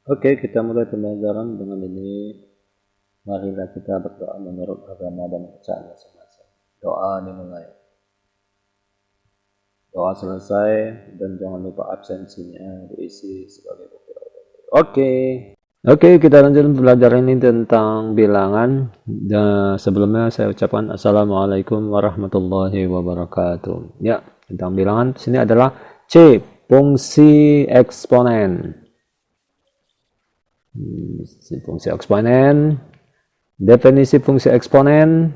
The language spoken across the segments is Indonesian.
Oke, kita mulai pembelajaran dengan ini. Marilah kita berdoa menurut agama dan kepercayaan masing-masing. Doa dimulai. Doa selesai dan jangan lupa absensinya diisi sebagai bukti. Oke. Oke, kita lanjut pembelajaran ini tentang bilangan. Dan sebelumnya saya ucapkan Assalamualaikum warahmatullahi wabarakatuh. Ya, tentang bilangan sini adalah C, fungsi eksponen. Fungsi eksponen. Definisi fungsi eksponen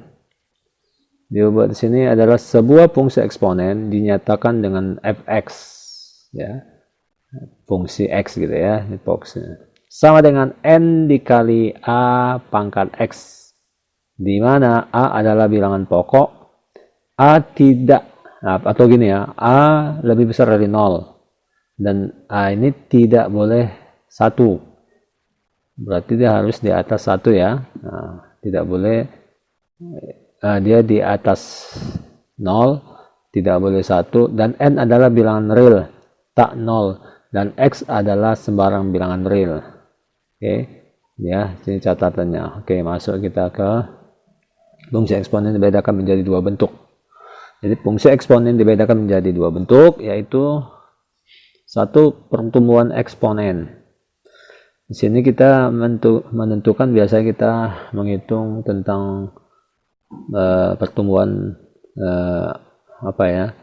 dibuat di sini adalah sebuah fungsi eksponen dinyatakan dengan fx, ya, fungsi x gitu ya, sama dengan n dikali a pangkat x, di mana a adalah bilangan pokok, a tidak, atau gini ya, a lebih besar dari 0 dan a ini tidak boleh 1. Berarti dia harus di atas 1 ya. Nah, tidak boleh dia di atas 0, tidak boleh 1, dan n adalah bilangan real, tak 0, dan x adalah sembarang bilangan real. Oke, ya, ini catatannya. Oke, masuk kita ke fungsi eksponen dibedakan menjadi dua bentuk. Jadi fungsi eksponen dibedakan menjadi dua bentuk, yaitu satu, pertumbuhan eksponen. Di sini kita menentukan, biasanya kita menghitung tentang pertumbuhan apa ya,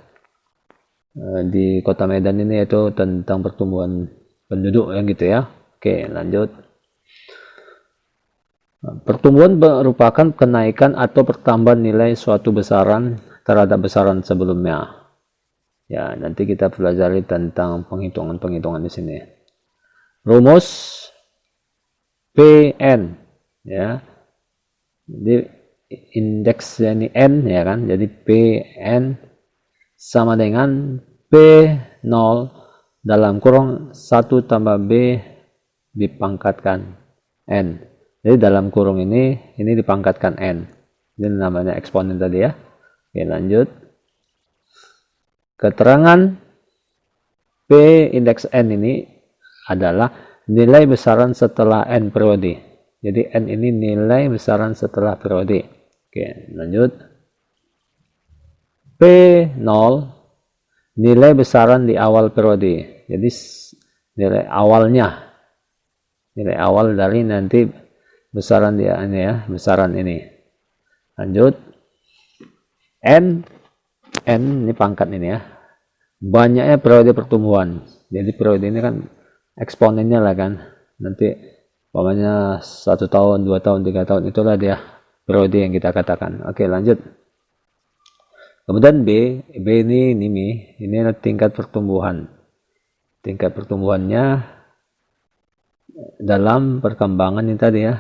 di Kota Medan ini, yaitu tentang pertumbuhan penduduk yang gitu ya. Oke, lanjut. Pertumbuhan merupakan kenaikan atau pertambahan nilai suatu besaran terhadap besaran sebelumnya. Ya, nanti kita pelajari tentang penghitungan di sini. Rumus Pn, ya, jadi indeksnya ini n ya kan, jadi Pn sama dengan P0 dalam kurung 1 tambah B dipangkatkan n. Jadi dalam kurung ini dipangkatkan n. Ini namanya eksponen tadi ya. Oke, lanjut. Keterangan P indeks n ini adalah nilai besaran setelah n periode. Jadi n ini nilai besaran setelah periode. Oke, lanjut. P0 nilai besaran di awal periode. Jadi nilai awalnya, nilai awal dari nanti besaran dia ini ya, besaran ini. Lanjut. N ini pangkat ini ya. Banyaknya periode pertumbuhan. Jadi periode ini kan eksponennya lah kan, nanti pokoknya 1 tahun, 2 tahun, 3 tahun, itulah dia periode yang kita katakan. Oke, lanjut. Kemudian B ini adalah tingkat pertumbuhan. Tingkat pertumbuhannya dalam perkembangan ini tadi ya,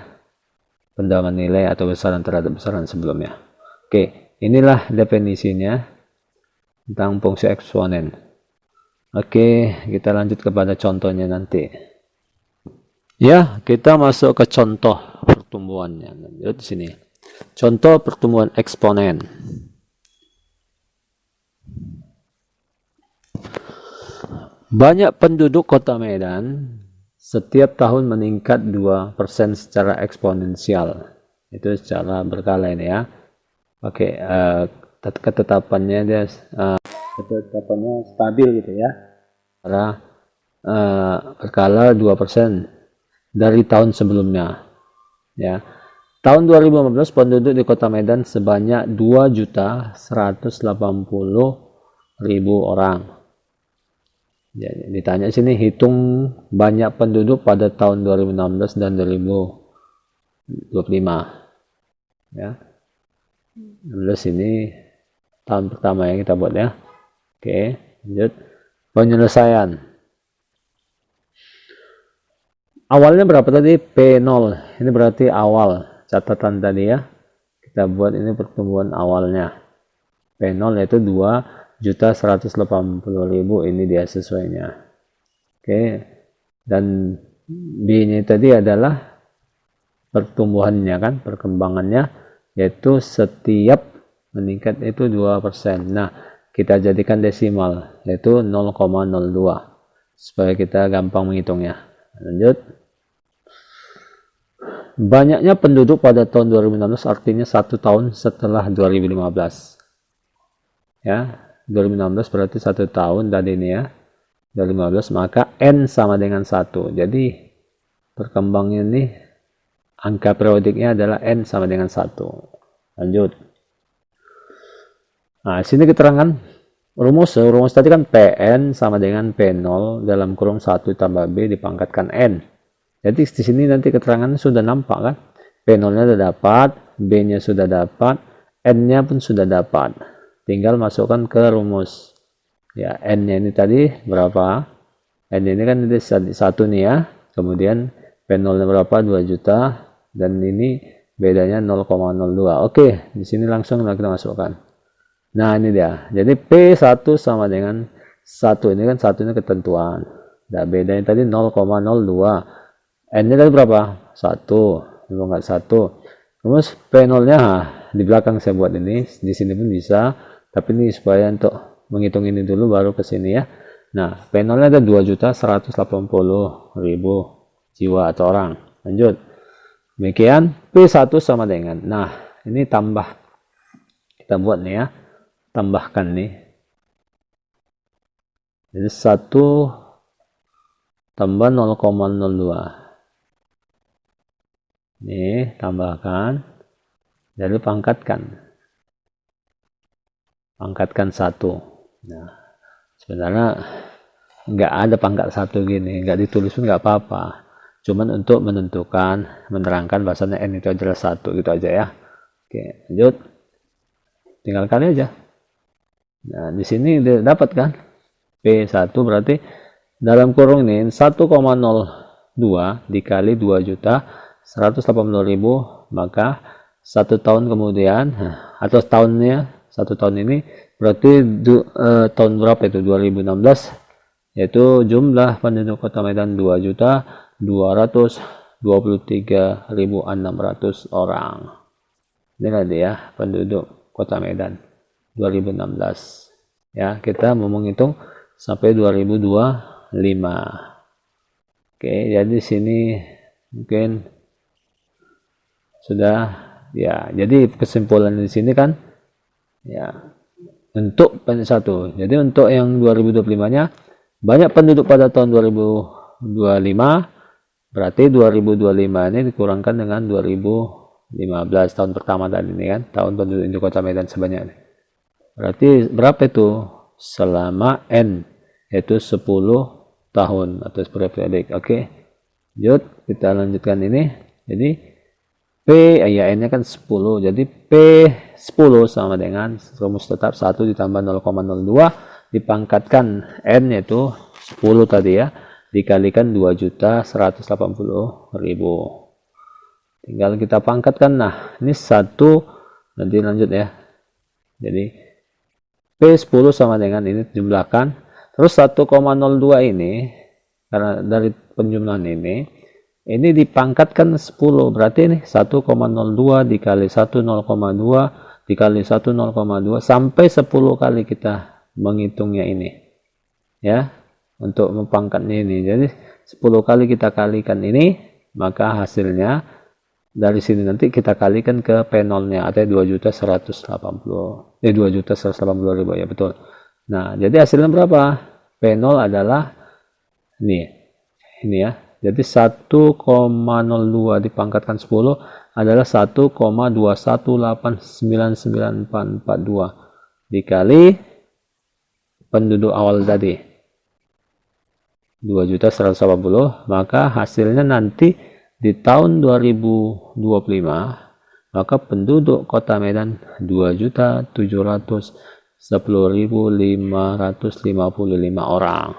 pendapat nilai atau besaran terhadap besaran sebelumnya. Oke, inilah definisinya tentang fungsi eksponen. Oke, kita lanjut kepada contohnya nanti. Ya, kita masuk ke contoh pertumbuhannya. Lanjut di sini. Contoh pertumbuhan eksponen. Banyak penduduk Kota Medan setiap tahun meningkat 2% secara eksponensial. Itu secara berkala ini ya. Oke, ketetapannya dia ketetapannya stabil gitu ya, karena berkala 2% dari tahun sebelumnya ya. Tahun 2015 penduduk di Kota Medan sebanyak 2.180.000 orang. Ya, ditanya sini hitung banyak penduduk pada tahun 2016 dan 2025 ya. 16 ini tahun pertama yang kita buat ya. Oke, lanjut. Penyelesaian. Awalnya berapa tadi? P0. Ini berarti awal. Catatan tadi ya. Kita buat ini pertumbuhan awalnya. P0 yaitu 2.180.000. Ini dia sesuainya. Oke. Dan B-nya tadi adalah pertumbuhannya kan, perkembangannya, yaitu setiap meningkat itu 2%. Nah, kita jadikan desimal, yaitu 0,02 supaya kita gampang menghitungnya. Lanjut. banyaknya penduduk pada tahun 2016 artinya 1 tahun setelah 2015. Ya, 2016 berarti 1 tahun tadi ini ya. 2015, maka N sama dengan 1. Jadi perkembangan ini angka periodiknya adalah N sama dengan 1. Lanjut. Nah, sini keterangan rumus tadi kan Pn sama dengan P0 dalam kurung 1 tambah B dipangkatkan N. Jadi di sini nanti keterangan sudah nampak kan? P0-nya sudah dapat, B-nya sudah dapat, N-nya pun sudah dapat. Tinggal masukkan ke rumus. Ya, N-nya ini tadi berapa? N ini kan ini 1 nih ya. Kemudian P0-nya berapa? 2 juta. Dan ini bedanya 0,02. Oke, di sini langsung kita masukkan. Nah, ini dia. Jadi P1 sama dengan 1. Ini kan 1 ini ketentuan. Nah, bedanya tadi 0,02. N-nya tadi berapa? 1. Enggak 1. Terus P0-nya di belakang saya buat ini. Di sini pun bisa. Tapi ini supaya untuk menghitung ini dulu baru ke sini ya. Nah, P0-nya ada 2.180.000 jiwa atau orang. Lanjut. Demikian P1 sama dengan. Nah, ini tambah. Kita buat nih ya. Tambahkan nih. Jadi 1 tambah 0,02. Nih, tambahkan. Jadi pangkatkan. Pangkatkan 1. Nah, sebenarnya nggak ada pangkat 1 gini. Nggak ditulis pun nggak apa-apa. Cuman untuk menentukan, menerangkan bahasanya N itu adalah 1. Gitu aja ya. Oke, lanjut. Tinggal kali aja. Nah, di sini dapat kan? P1 berarti dalam kurung ini 1,02 dikali 2.180.000, maka 1 tahun kemudian atau tahunnya 1 tahun ini berarti tahun berapa itu? 2016, yaitu jumlah penduduk Kota Medan 2.223.600 orang. Ini tadi ya penduduk Kota Medan 2016 ya. Kita mau menghitung sampai 2025. Oke, jadi sini mungkin sudah ya. Jadi kesimpulan di sini kan ya, untuk P1. Jadi untuk yang 2025-nya banyak penduduk pada tahun 2025, berarti 2025 ini dikurangkan dengan 2015 tahun pertama tadi ini kan, tahun penduduk di Kota Medan sebanyak ini. Berarti berapa itu? Selama N, yaitu 10 tahun atau periodik. Oke, lanjut, kita lanjutkan ini. Jadi P, ya N nya kan 10, jadi P10 sama dengan rumus tetap 1 ditambah 0,02 dipangkatkan N yaitu 10 tadi ya, dikalikan 2.180.000. Tinggal kita pangkatkan. Nah, ini 1, nanti lanjut ya. Jadi P10 sama dengan ini jumlahkan. Terus 1,02 ini, karena dari penjumlahan ini dipangkatkan 10. Berarti ini 1,02 dikali 1, 0,2 dikali 1, 0,2 sampai 10 kali kita menghitungnya ini. Ya, untuk mempangkatnya ini. Jadi 10 kali kita kalikan ini, maka hasilnya dari sini nanti kita kalikan ke P0-nya, atau 2.180.000 ya, betul. Nah, jadi hasilnya berapa? P0 adalah ini ya. Jadi 1,02 dipangkatkan 10 adalah 1,2189942 dikali penduduk awal tadi 2.180.000, maka hasilnya nanti di tahun 2025 maka penduduk Kota Medan 2.710.555 orang.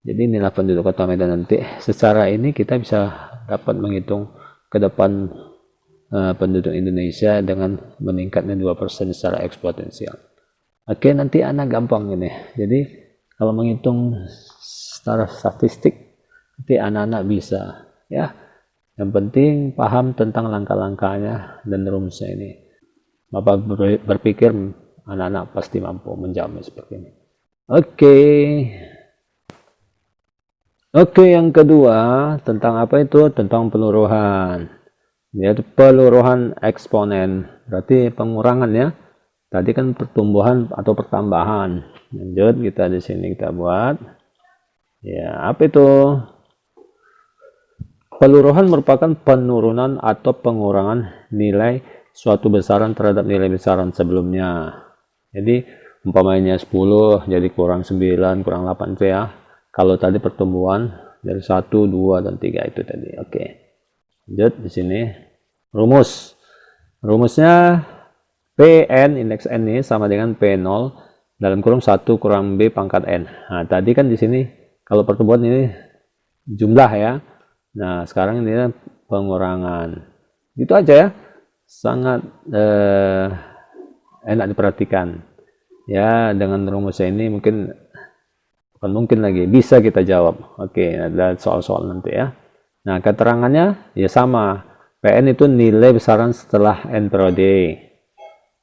Jadi inilah penduduk Kota Medan nanti. Secara ini kita bisa dapat menghitung ke depan penduduk Indonesia dengan meningkatnya 2% secara eksponensial. Oke, nanti anak gampang ini. Jadi kalau menghitung secara statistik nanti anak-anak bisa ya. Yang penting paham tentang langkah-langkahnya dan rumusnya ini. Bapak berpikir anak-anak pasti mampu menjawabnya seperti ini. Oke. Oke, yang kedua tentang apa itu? Tentang peluruhan. Yaitu peluruhan eksponen. Berarti pengurangan ya. Tadi kan pertumbuhan atau pertambahan. Lanjut kita di sini kita buat. Ya, apa itu? Peluruhan merupakan penurunan atau pengurangan nilai suatu besaran terhadap nilai besaran sebelumnya. Jadi umpamanya 10 jadi kurang 9, kurang 8 itu ya. Kalau tadi pertumbuhan dari 1, 2 dan 3 itu tadi. Oke. Lanjut di sini rumus. Rumusnya Pn indeks n ini sama dengan P0 dalam kurung 1 kurang B pangkat n. Nah, tadi kan di sini kalau pertumbuhan ini jumlah ya. Nah, sekarang ini pengurangan. Itu aja ya. Sangat enak diperhatikan. Ya, dengan rumus ini bukan mungkin lagi bisa kita jawab. Oke, ada soal-soal nanti ya. Nah, keterangannya ya sama. Pn itu nilai besaran setelah n periode.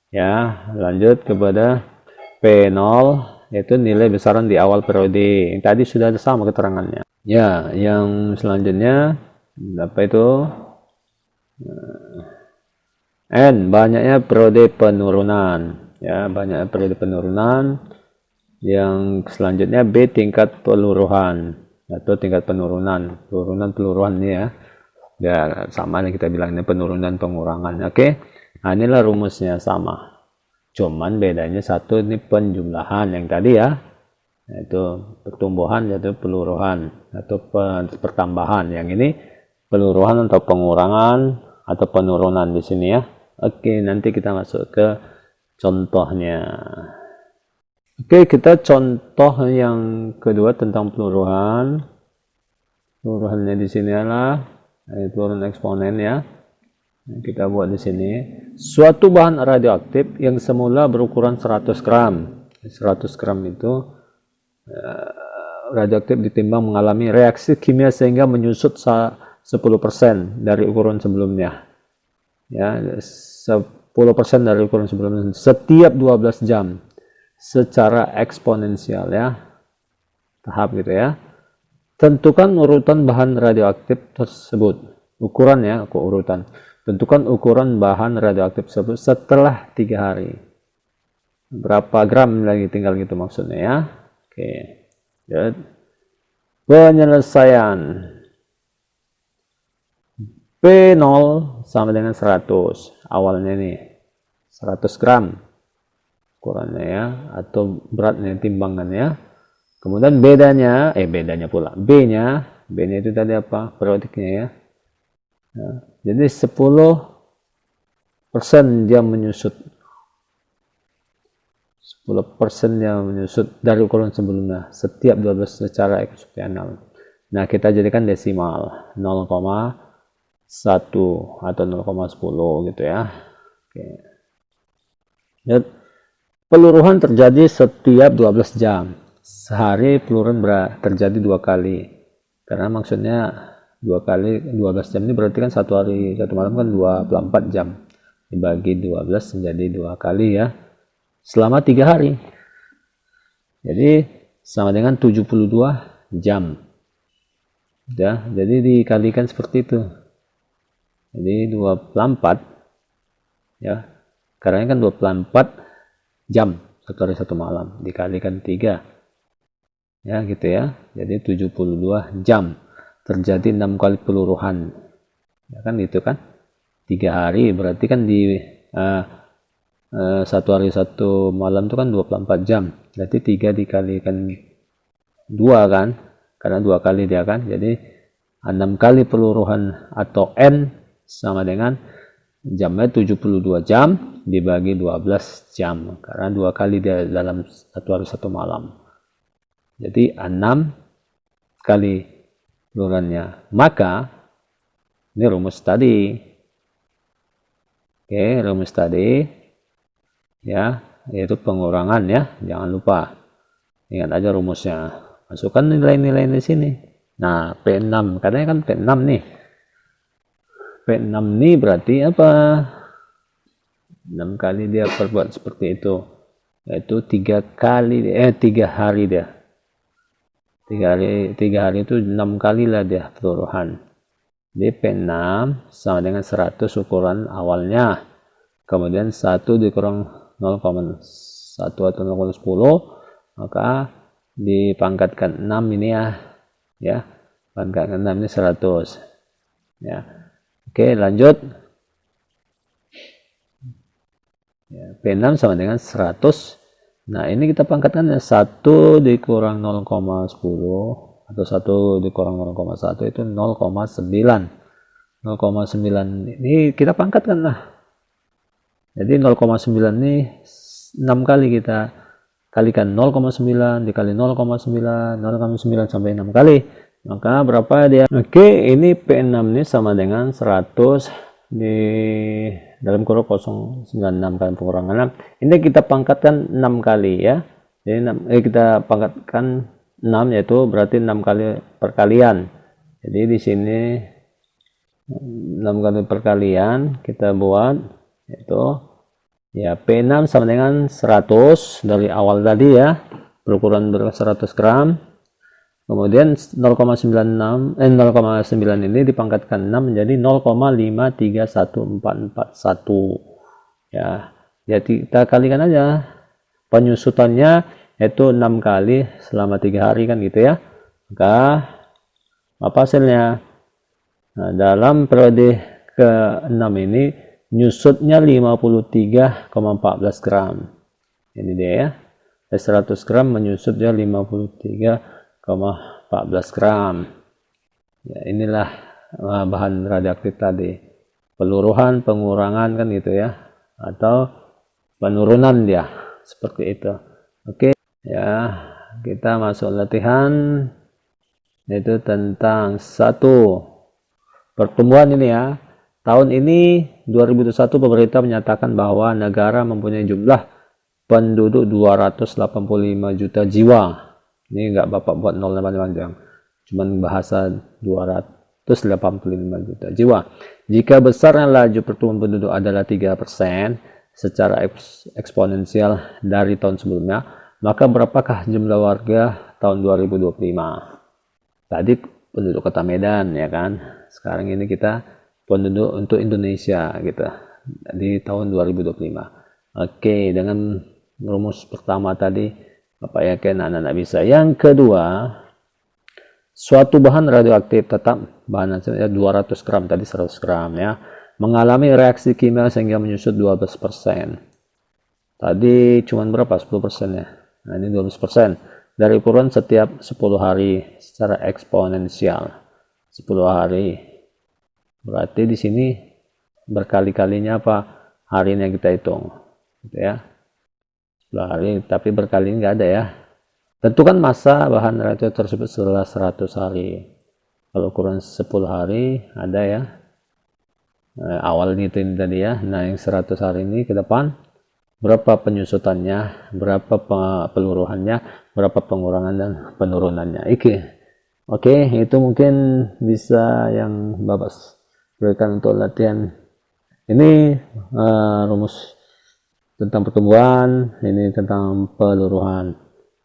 Ya, lanjut kepada P0 yaitu nilai besaran di awal periode. Yang tadi sudah sama keterangannya. Ya, yang selanjutnya apa itu? N banyaknya periode penurunan. Ya, banyaknya periode penurunan. Yang selanjutnya B tingkat peluruhan atau tingkat penurunan. Peluruhan ini ya. Ya, sama nih kita bilang ini penurunan pengurangan. Oke. Nah, inilah rumusnya sama. Cuman bedanya satu ini penjumlahan yang tadi ya. Yaitu pertumbuhan yaitu peluruhan atau pertambahan. Yang ini peluruhan atau pengurangan atau penurunan di sini ya. Oke, nanti kita masuk ke contohnya. Oke, kita contoh yang kedua tentang peluruhan. Peluruhannya di sini adalah peluruhan eksponen ya. Kita buat di sini. Suatu bahan radioaktif yang semula berukuran 100 gram. 100 gram itu radioaktif ditimbang mengalami reaksi kimia sehingga menyusut 10% dari ukuran sebelumnya. Ya, 10% dari ukuran sebelumnya setiap 12 jam secara eksponensial ya. Tahap gitu ya. Tentukan urutan bahan radioaktif tersebut. Ukuran ya, urutan. Tentukan ukuran bahan radioaktif tersebut setelah 3 hari. Berapa gram lagi tinggal gitu maksudnya ya. Oke. Ya. Penyelesaian. P0 sama dengan 100. Awalnya nih 100 gram ukurannya ya, atau beratnya timbangannya. Kemudian bedanya pula B-nya itu tadi apa? Periodiknya ya. Nah, jadi 10% dia menyusut. 10% dia menyusut dari ukuran sebelumnya setiap 12 secara eksponensial. Nah, kita jadikan desimal 0,1 atau 0,10 gitu ya. Oke. Lihat, peluruhan terjadi setiap 12 jam. Sehari peluruhan terjadi 2 kali. Karena maksudnya 2 kali 12 jam ini berarti kan 1 hari 1 malam kan 24 jam. Dibagi 12 menjadi 2 kali ya. Selama 3 hari. Jadi sama dengan 72 jam. Ya, jadi dikalikan seperti itu. Jadi 24 ya. Karena kan 24 jam 1 hari 1 malam dikalikan 3. Ya, gitu ya. Jadi 72 jam. Terjadi 6 kali peluruhan. Ya kan gitu kan. 3 hari berarti kan di 1 hari 1 malam itu kan 24 jam. Berarti 3 dikalikan 2 kan. Karena 2 kali dia kan. Jadi 6 kali peluruhan atau N sama dengan jamnya 72 jam dibagi 12 jam. Karena 2 kali dia dalam 1 hari 1 malam. Jadi 6 kali peluruhannya. Maka ini rumus tadi. Oke, rumus tadi ya, yaitu pengurangan ya. Jangan lupa. Ingat aja rumusnya. Masukkan nilai-nilai di sini. Nah, P6 katanya kan P6 nih. P6 nih berarti apa? 6 kali dia perbuat seperti itu. Yaitu 3 hari dia. 3 hari itu 6 kali lah dia peluruhan. Jadi P6 sama dengan 100 ukuran awalnya. Kemudian 1 dikurang 0,1 atau 0,10, maka dipangkatkan 6 ini ya. Pangkatkan 6 ini 100. Ya. Oke, lanjut. Ya, P6 sama dengan 100. Nah, ini kita pangkatkan 1 dikurang 0,10 atau 1 dikurang 0,1 itu 0,9. 0,9 ini kita pangkatkan lah. Jadi 0,9 ini 6 kali kita kalikan 0,9 dikali 0,9, 0,9 sampai 6 kali. Maka berapa dia? Oke, ini P6 ini sama dengan 100 di dalam kurung 096 kali pengurangan 6. Ini kita pangkatkan 6 kali ya. Jadi kita pangkatkan 6 yaitu berarti 6 kali perkalian. Jadi di sini 6 kali perkalian kita buat yaitu ya P6 sama dengan 100 dari awal tadi ya. Berukuran 100 gram. Kemudian 0,9 ini dipangkatkan 6 menjadi 0,531441 ya. Jadi kita kalikan aja penyusutannya yaitu 6 kali selama 3 hari kan gitu ya. Maka apa hasilnya? Nah, dalam periode ke-6 ini nyusutnya 53,14 gram. Ini dia ya. Dari 100 gram menyusut dia 53,14 gram. Ya, inilah bahan radioaktif tadi. Peluruhan, pengurangan kan gitu ya. Atau penurunan dia. Seperti itu. Oke. Ya, kita masuk latihan. Yaitu tentang 1. Pertumbuhan ini ya. Tahun ini 2021 pemerintah menyatakan bahwa negara mempunyai jumlah penduduk 285 juta jiwa. Ini enggak Bapak buat 085 cuman bahasa 285 juta jiwa. Jika besarnya laju pertumbuhan penduduk adalah 3% secara eksponensial dari tahun sebelumnya, maka berapakah jumlah warga tahun 2025? Tadi penduduk Kota Medan ya kan. Sekarang ini kita penduduk untuk Indonesia gitu di tahun 2025. Oke, dengan rumus pertama tadi Bapak yakin anak-anak bisa. Yang kedua, suatu bahan radioaktif tetap bahan 200 gram tadi 100 gram ya, mengalami reaksi kimia sehingga menyusut 12%. Tadi cuman berapa? 10% ya. Nah, ini 12% dari ukuran setiap 10 hari secara eksponensial. 10 hari. Berarti di sini berkali-kalinya apa? Harinya kita hitung. Gitu ya. 10 hari, tapi berkali nggak ada ya. Tentukan masa bahan radioaktif tersebut setelah 100 hari. Kalau ukuran 10 hari ada ya. Awal ini tadi ya. Nah, yang 100 hari ini ke depan berapa penyusutannya, berapa peluruhannya, berapa pengurangan dan penurunannya. Oke, itu mungkin bisa yang Bapak berikan untuk latihan. Ini rumus tentang pertumbuhan, ini tentang peluruhan.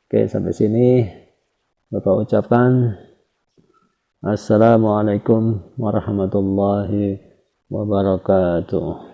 Oke, sampai sini Bapak ucapkan Assalamualaikum warahmatullahi wabarakatuh.